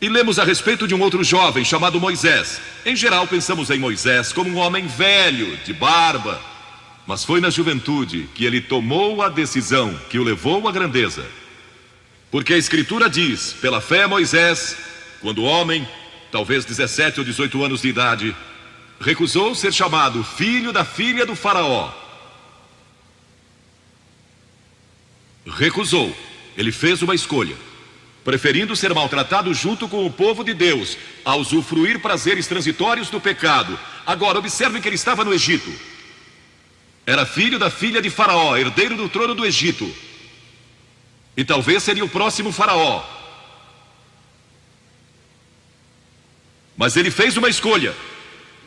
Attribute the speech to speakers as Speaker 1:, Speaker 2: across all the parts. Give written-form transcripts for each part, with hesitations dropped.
Speaker 1: E lemos a respeito de um outro jovem chamado Moisés. Em geral pensamos em Moisés como um homem velho, de barba. Mas foi na juventude que ele tomou a decisão que o levou à grandeza. Porque a Escritura diz, pela fé Moisés, quando homem, talvez 17 ou 18 anos de idade, recusou ser chamado filho da filha do faraó. Recusou. Ele fez uma escolha, preferindo ser maltratado junto com o povo de Deus, a usufruir prazeres transitórios do pecado. Agora, observe que ele estava no Egito. Era filho da filha de Faraó, herdeiro do trono do Egito. E talvez seria o próximo Faraó. Mas ele fez uma escolha,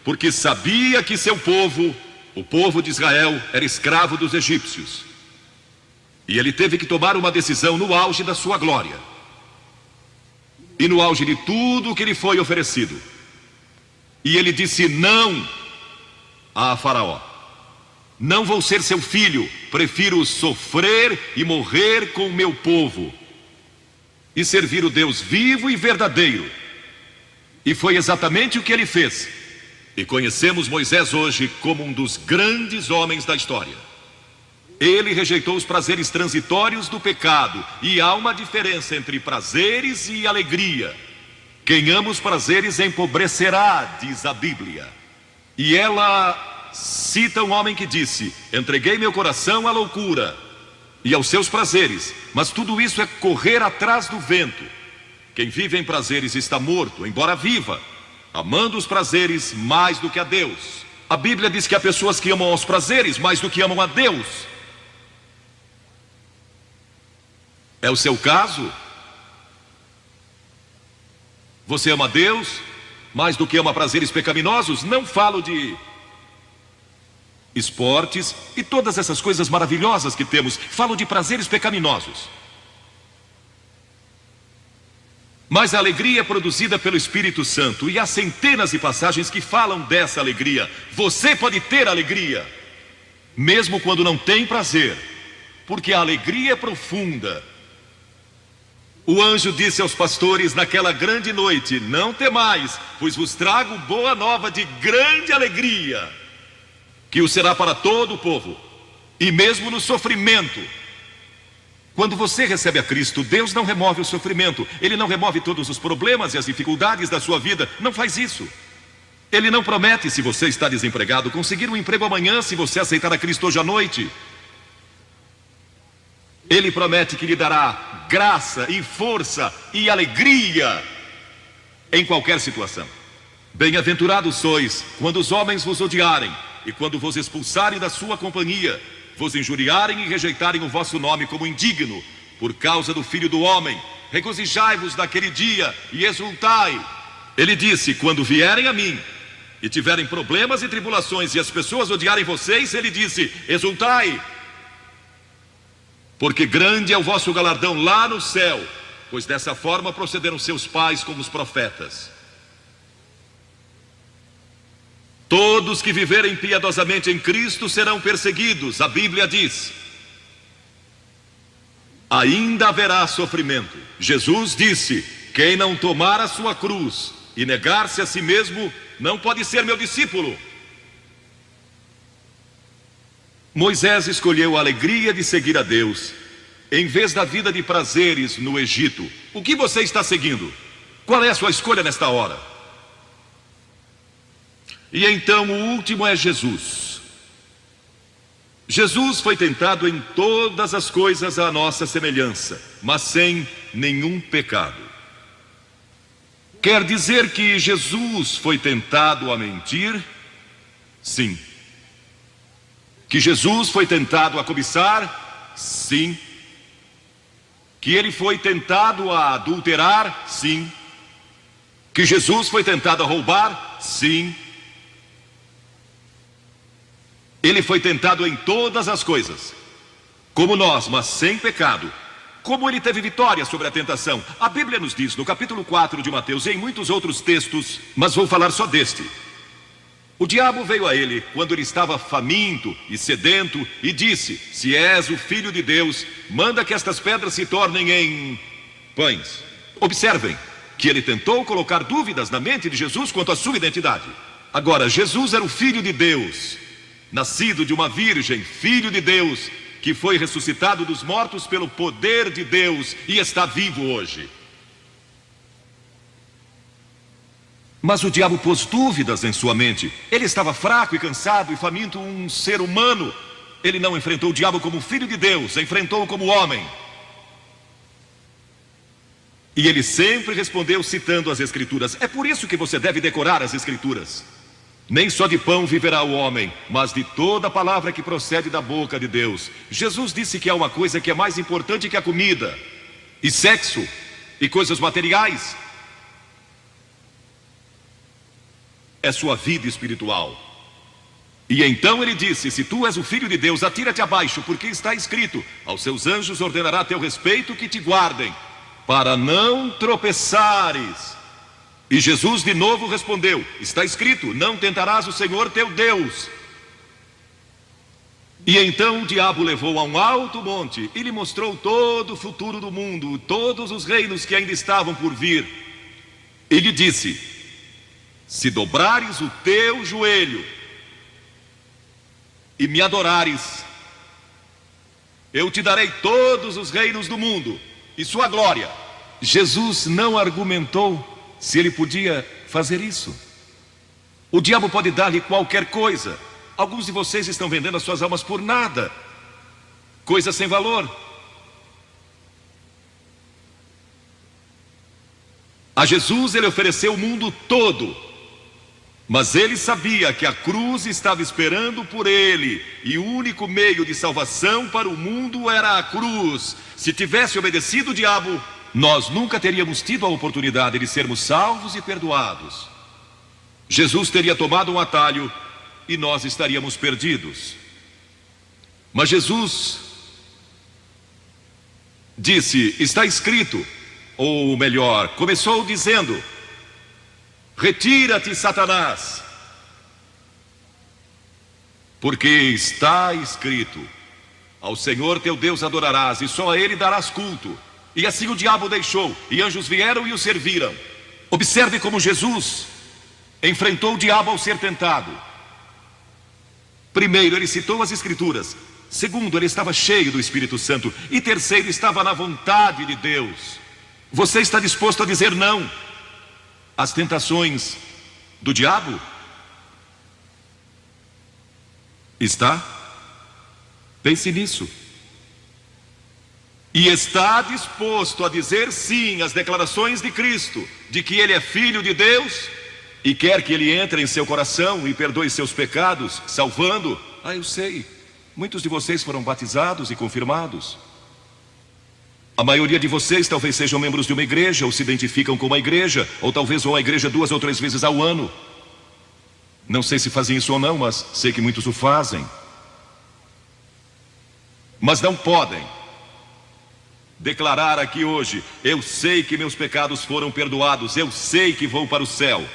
Speaker 1: porque sabia que seu povo, o povo de Israel, era escravo dos egípcios. E ele teve que tomar uma decisão no auge da sua glória. E no auge de tudo que lhe foi oferecido. E ele disse não a Faraó. Não vou ser seu filho, prefiro sofrer e morrer com o meu povo. E servir o Deus vivo e verdadeiro. E foi exatamente o que ele fez. E conhecemos Moisés hoje como um dos grandes homens da história. Ele rejeitou os prazeres transitórios do pecado. E há uma diferença entre prazeres e alegria. Quem ama os prazeres empobrecerá, diz a Bíblia. E ela cita um homem que disse: entreguei meu coração à loucura e aos seus prazeres, mas tudo isso é correr atrás do vento. Quem vive em prazeres está morto, embora viva, amando os prazeres mais do que a Deus. A Bíblia diz que há pessoas que amam aos prazeres mais do que amam a Deus. É o seu caso? Você ama a Deus mais do que ama prazeres pecaminosos? Não falo de esportes e todas essas coisas maravilhosas que temos. Falo de prazeres pecaminosos. Mas a alegria é produzida pelo Espírito Santo. E há centenas de passagens que falam dessa alegria. Você pode ter alegria, mesmo quando não tem prazer, porque a alegria é profunda. O anjo disse aos pastores naquela grande noite: não temais, pois vos trago boa nova de grande alegria, que o será para todo o povo. E mesmo no sofrimento, quando você recebe a Cristo, Deus não remove o sofrimento. Ele não remove todos os problemas e as dificuldades da sua vida. Não faz isso. Ele não promete, se você está desempregado, conseguir um emprego amanhã se você aceitar a Cristo hoje à noite. Ele promete que lhe dará graça e força e alegria em qualquer situação. Bem-aventurados sois quando os homens vos odiarem e quando vos expulsarem da sua companhia, vos injuriarem e rejeitarem o vosso nome como indigno, por causa do Filho do Homem. Regozijai-vos naquele dia e exultai. Ele disse: quando vierem a mim e tiverem problemas e tribulações e as pessoas odiarem vocês, ele disse: exultai, porque grande é o vosso galardão lá no céu, pois dessa forma procederam seus pais com os profetas. Todos que viverem piedosamente em Cristo serão perseguidos. A Bíblia diz: ainda haverá sofrimento. Jesus disse: quem não tomar a sua cruz e negar-se a si mesmo não pode ser meu discípulo. Moisés escolheu a alegria de seguir a Deus em vez da vida de prazeres no Egito. O que você está seguindo? Qual é a sua escolha nesta hora? E então o último é Jesus. Jesus foi tentado em todas as coisas à nossa semelhança, mas sem nenhum pecado. Quer dizer que Jesus foi tentado a mentir? Sim. Que Jesus foi tentado a cobiçar? Sim. Que ele foi tentado a adulterar? Sim. Que Jesus foi tentado a roubar? Sim. Ele foi tentado em todas as coisas, como nós, mas sem pecado. Como ele teve vitória sobre a tentação? A Bíblia nos diz no capítulo 4 de Mateus e em muitos outros textos, mas vou falar só deste. O diabo veio a ele quando ele estava faminto e sedento e disse: se és o Filho de Deus, manda que estas pedras se tornem em pães. Observem, que ele tentou colocar dúvidas na mente de Jesus quanto à sua identidade. Agora, Jesus era o Filho de Deus, nascido de uma virgem, Filho de Deus, que foi ressuscitado dos mortos pelo poder de Deus e está vivo hoje. Mas o diabo pôs dúvidas em sua mente. Ele estava fraco e cansado e faminto, um ser humano. Ele não enfrentou o diabo como Filho de Deus, enfrentou-o como homem. E ele sempre respondeu citando as Escrituras. É por isso que você deve decorar as Escrituras. Nem só de pão viverá o homem, mas de toda a palavra que procede da boca de Deus. Jesus disse que há uma coisa que é mais importante que a comida, e sexo, e coisas materiais. É sua vida espiritual. E então ele disse: se tu és o Filho de Deus, atira-te abaixo, porque está escrito: aos seus anjos ordenará a teu respeito que te guardem, para não tropeçares. E Jesus de novo respondeu: está escrito, não tentarás o Senhor teu Deus. E então o diabo levou a um alto monte e lhe mostrou todo o futuro do mundo, todos os reinos que ainda estavam por vir. E lhe disse: se dobrares o teu joelho e me adorares, eu te darei todos os reinos do mundo e sua glória. Jesus não argumentou se ele podia fazer isso. O diabo pode dar-lhe qualquer coisa. Alguns de vocês estão vendendo as suas almas por nada, coisa sem valor. A Jesus ele ofereceu o mundo todo, mas ele sabia que a cruz estava esperando por ele, e o único meio de salvação para o mundo era a cruz. Se tivesse obedecido o diabo, nós nunca teríamos tido a oportunidade de sermos salvos e perdoados. Jesus teria tomado um atalho e nós estaríamos perdidos. Mas Jesus disse: está escrito, ou melhor, começou dizendo: retira-te, Satanás, porque está escrito, ao Senhor teu Deus adorarás e só a ele darás culto. E assim o diabo o deixou, e anjos vieram e o serviram. Observe como Jesus enfrentou o diabo ao ser tentado. Primeiro, ele citou as Escrituras. Segundo, ele estava cheio do Espírito Santo. E terceiro, estava na vontade de Deus. Você está disposto a dizer não às tentações do diabo? Está? Pense nisso. E está disposto a dizer sim às declarações de Cristo, de que Ele é Filho de Deus, e quer que Ele entre em seu coração e perdoe seus pecados, salvando? Ah, eu sei, muitos de vocês foram batizados e confirmados. A maioria de vocês talvez sejam membros de uma igreja, ou se identificam com uma igreja, ou talvez vão à igreja 2 ou 3 vezes ao ano. Não sei se fazem isso ou não, mas sei que muitos o fazem. Mas não podem declarar aqui hoje: eu sei que meus pecados foram perdoados, eu sei que vou para o céu.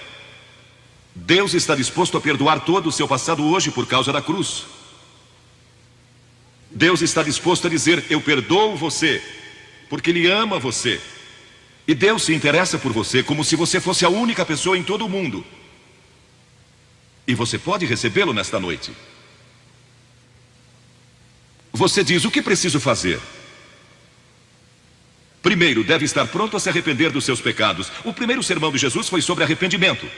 Speaker 1: Deus está disposto a perdoar todo o seu passado hoje por causa da cruz. Deus está disposto a dizer: eu perdoo você, porque Ele ama você. E Deus se interessa por você como se você fosse a única pessoa em todo o mundo. E você pode recebê-lo nesta noite. Você diz: o que preciso fazer? Primeiro, deve estar pronto a se arrepender dos seus pecados. O primeiro sermão de Jesus foi sobre arrependimento.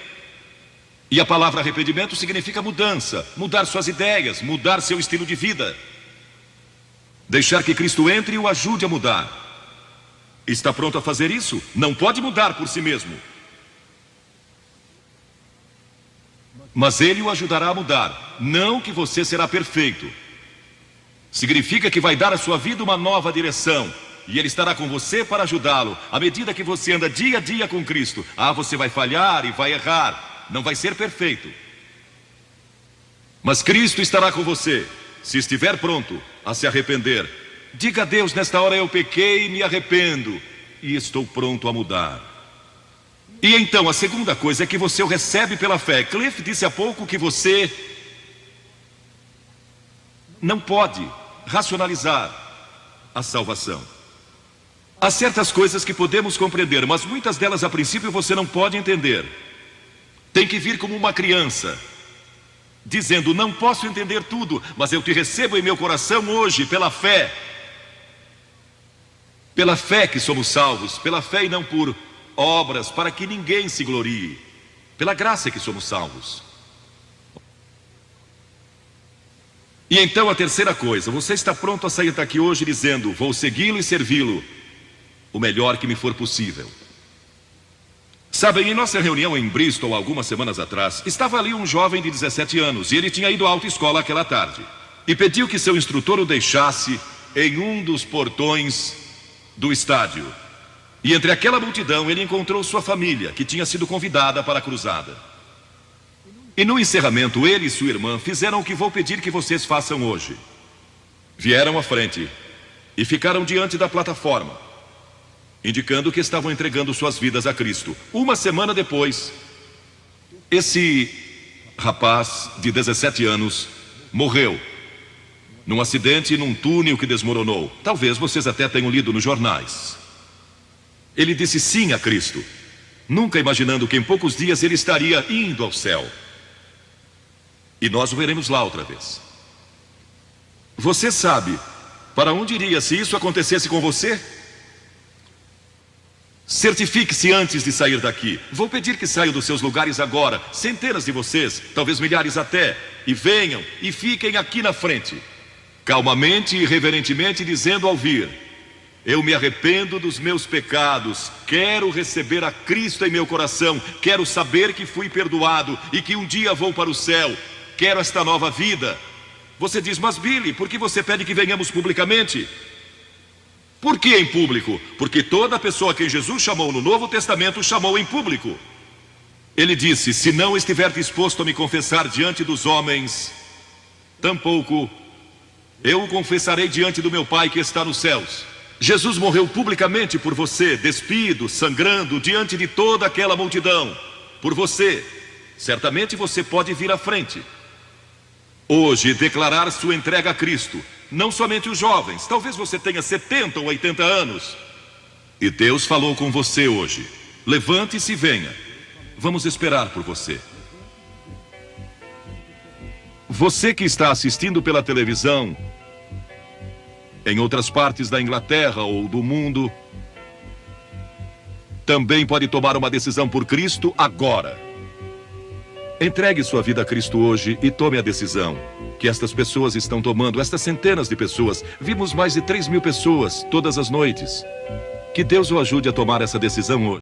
Speaker 1: E a palavra arrependimento significa mudança, mudar suas ideias, mudar seu estilo de vida. Deixar que Cristo entre e o ajude a mudar. Está pronto a fazer isso? Não pode mudar por si mesmo, mas Ele o ajudará a mudar. Não que você será perfeito. Significa que vai dar à sua vida uma nova direção, e Ele estará com você para ajudá-lo. À medida que você anda dia a dia com Cristo, você vai falhar e vai errar, não vai ser perfeito, mas Cristo estará com você, se estiver pronto a se arrepender. Diga a Deus: nesta hora eu pequei e me arrependo, e estou pronto a mudar. E então a segunda coisa é que você o recebe pela fé. Cliff disse há pouco que você não pode racionalizar a salvação. Há certas coisas que podemos compreender, mas muitas delas a princípio você não pode entender. Tem que vir como uma criança, dizendo: não posso entender tudo, mas eu te recebo em meu coração hoje pela fé. Pela fé que somos salvos, pela fé e não por obras, para que ninguém se glorie. Pela graça que somos salvos. E então a terceira coisa, você está pronto a sair daqui hoje dizendo: vou segui-lo e servi-lo o melhor que me for possível. Sabem, em nossa reunião em Bristol, algumas semanas atrás, estava ali um jovem de 17 anos, e ele tinha ido à autoescola aquela tarde. E pediu que seu instrutor o deixasse em um dos portões do estádio. E entre aquela multidão ele encontrou sua família, que tinha sido convidada para a cruzada. E no encerramento, ele e sua irmã fizeram o que vou pedir que vocês façam hoje. Vieram à frente e ficaram diante da plataforma, indicando que estavam entregando suas vidas a Cristo. Uma semana depois, esse rapaz de 17 anos morreu num acidente num túnel que desmoronou. Talvez vocês até tenham lido nos jornais. Ele disse sim a Cristo, nunca imaginando que em poucos dias ele estaria indo ao céu. E nós o veremos lá outra vez. Você sabe para onde iria se isso acontecesse com você? Certifique-se antes de sair daqui. Vou pedir que saiam dos seus lugares agora, centenas de vocês, talvez milhares até, e venham e fiquem aqui na frente, calmamente e reverentemente, dizendo ao vir: eu me arrependo dos meus pecados, quero receber a Cristo em meu coração, quero saber que fui perdoado e que um dia vou para o céu, quero esta nova vida. Você diz: mas Billy, por que você pede que venhamos publicamente? Por que em público? Porque toda pessoa a quem Jesus chamou no Novo Testamento chamou em público. Ele disse: se não estiver disposto a me confessar diante dos homens, tampouco eu o confessarei diante do meu Pai que está nos céus. Jesus morreu publicamente por você, despido, sangrando, diante de toda aquela multidão. Por você. Certamente você pode vir à frente hoje declarar sua entrega a Cristo. Não somente os jovens, talvez você tenha 70 ou 80 anos. E Deus falou com você hoje. Levante-se e venha. Vamos esperar por você. Você que está assistindo pela televisão, em outras partes da Inglaterra ou do mundo, também pode tomar uma decisão por Cristo agora. Entregue sua vida a Cristo hoje e tome a decisão que estas pessoas estão tomando, estas centenas de pessoas. Vimos mais de 3.000 pessoas todas as noites. Que Deus o ajude a tomar essa decisão hoje.